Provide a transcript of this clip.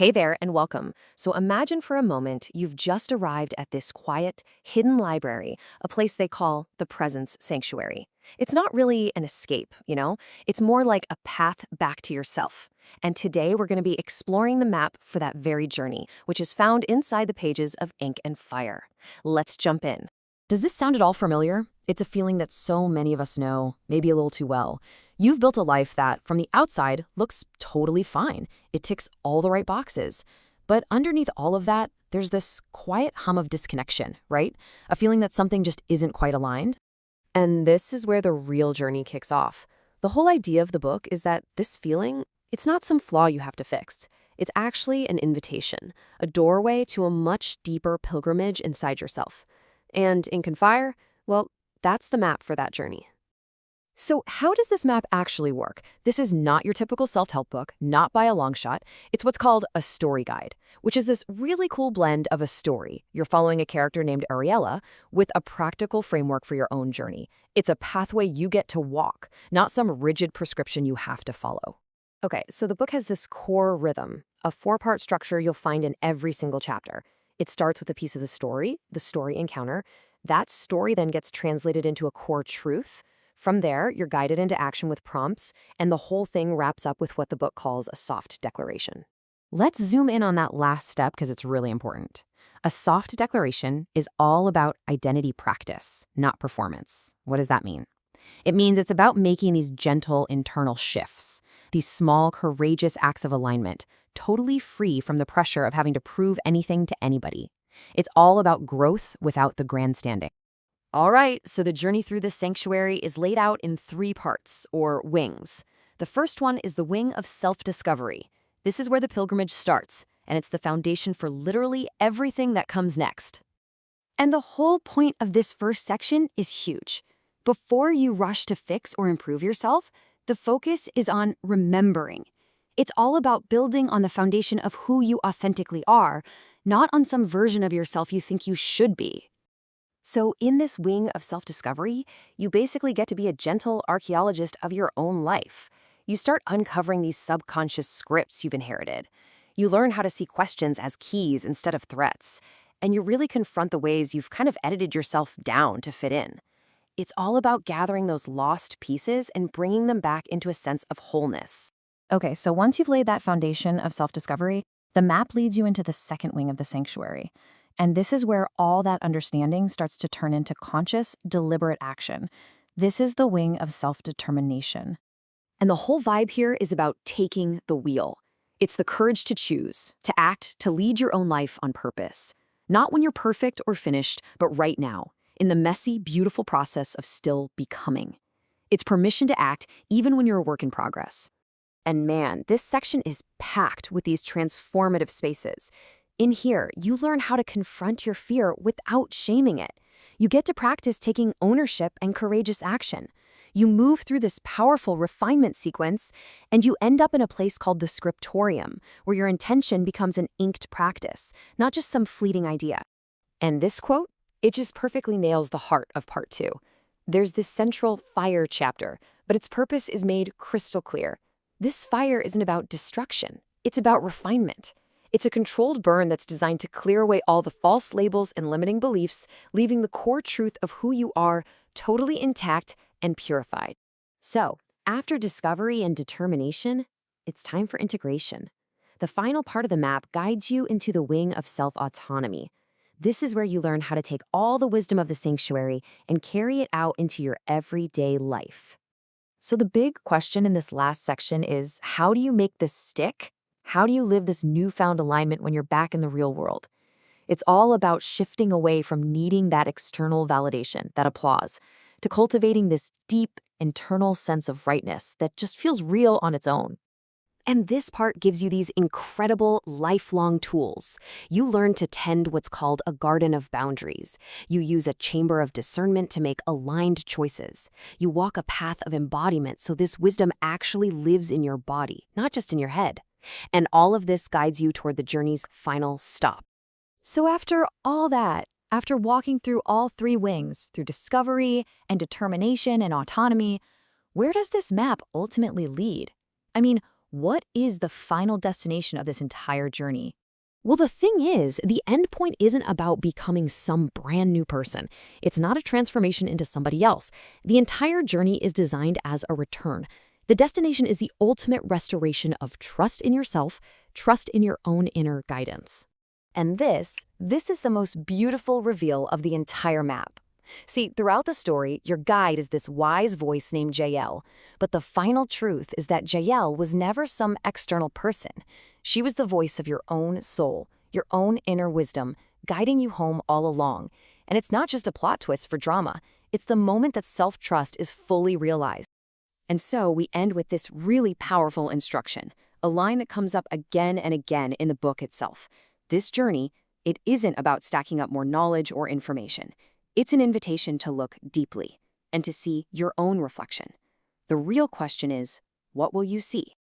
Hey there and welcome. So imagine for a moment you've just arrived at this quiet, hidden library, a place they call the Presence Sanctuary. It's not really an escape. It's more like a path back to yourself. And today we're going to be exploring the map for that very journey, which is found inside the pages of Ink and Fire. Let's jump in. Does this sound at all familiar? It's a feeling that so many of us know, maybe a little too well. You've built a life that, from the outside, looks totally fine. It ticks all the right boxes. But underneath all of that, there's this quiet hum of disconnection, right? A feeling that something just isn't quite aligned. And this is where the real journey kicks off. The whole idea of the book is that this feeling, it's not some flaw you have to fix. It's actually an invitation, a doorway to a much deeper pilgrimage inside yourself. And Ink and Fire, well, that's the map for that journey. So how does this map actually work? This is not your typical self-help book, not by a long shot. It's what's called a story guide, which is this really cool blend of a story. You're following a character named Ariella with a practical framework for your own journey. It's a pathway you get to walk, not some rigid prescription you have to follow. Okay, so the book has this core rhythm, a four-part structure you'll find in every single chapter. It starts with a piece of the story encounter. That story then gets translated into a core truth. From there, you're guided into action with prompts, and the whole thing wraps up with what the book calls a soft declaration. Let's zoom in on that last step because it's really important. A soft declaration is all about identity practice, not performance. What does that mean? It means it's about making these gentle internal shifts, these small, courageous acts of alignment, totally free from the pressure of having to prove anything to anybody. It's all about growth without the grandstanding. All right, so the journey through this sanctuary is laid out in three parts, or wings. The first one is the wing of self-discovery. This is where the pilgrimage starts, and it's the foundation for literally everything that comes next. And the whole point of this first section is huge. Before you rush to fix or improve yourself, the focus is on remembering. It's all about building on the foundation of who you authentically are, not on some version of yourself you think you should be. So in this wing of self-discovery, you basically get to be a gentle archaeologist of your own life. You start uncovering these subconscious scripts you've inherited. You learn how to see questions as keys instead of threats. And you really confront the ways you've kind of edited yourself down to fit in. It's all about gathering those lost pieces and bringing them back into a sense of wholeness. Okay, so once you've laid that foundation of self-discovery, the map leads you into the second wing of the sanctuary. And this is where all that understanding starts to turn into conscious, deliberate action. This is the wing of self-determination. And the whole vibe here is about taking the wheel. It's the courage to choose, to act, to lead your own life on purpose. Not when you're perfect or finished, but right now, in the messy, beautiful process of still becoming. It's permission to act even when you're a work in progress. And man, this section is packed with these transformative spaces. In here, you learn how to confront your fear without shaming it. You get to practice taking ownership and courageous action. You move through this powerful refinement sequence, and you end up in a place called the scriptorium, where your intention becomes an inked practice, not just some fleeting idea. And this quote, it just perfectly nails the heart of part 2. There's this central fire chapter, but its purpose is made crystal clear. This fire isn't about destruction. It's about refinement. It's a controlled burn that's designed to clear away all the false labels and limiting beliefs, leaving the core truth of who you are totally intact and purified. So, after discovery and determination, it's time for integration. The final part of the map guides you into the wing of self-autonomy. This is where you learn how to take all the wisdom of the sanctuary and carry it out into your everyday life. So the big question in this last section is, how do you make this stick? How do you live this newfound alignment when you're back in the real world? It's all about shifting away from needing that external validation, that applause, to cultivating this deep internal sense of rightness that just feels real on its own. And this part gives you these incredible lifelong tools. You learn to tend what's called a garden of boundaries. You use a chamber of discernment to make aligned choices. You walk a path of embodiment so this wisdom actually lives in your body, not just in your head. And all of this guides you toward the journey's final stop. So after all that, after walking through all three wings, through discovery and determination and autonomy, where does this map ultimately lead? I mean, What is the final destination of this entire journey? Well, the thing is, the end point isn't about becoming some brand new person. It's not a transformation into somebody else. The entire journey is designed as a return. The destination is the ultimate restoration of trust in yourself, trust in your own inner guidance. And this is the most beautiful reveal of the entire map. See, throughout the story, your guide is this wise voice named Jael, but the final truth is that Jael was never some external person. She was the voice of your own soul, your own inner wisdom, guiding you home all along. And it's not just a plot twist for drama, it's the moment that self-trust is fully realized. And so we end with this really powerful instruction, a line that comes up again and again in the book itself. This journey, it isn't about stacking up more knowledge or information. It's an invitation to look deeply and to see your own reflection. The real question is, what will you see?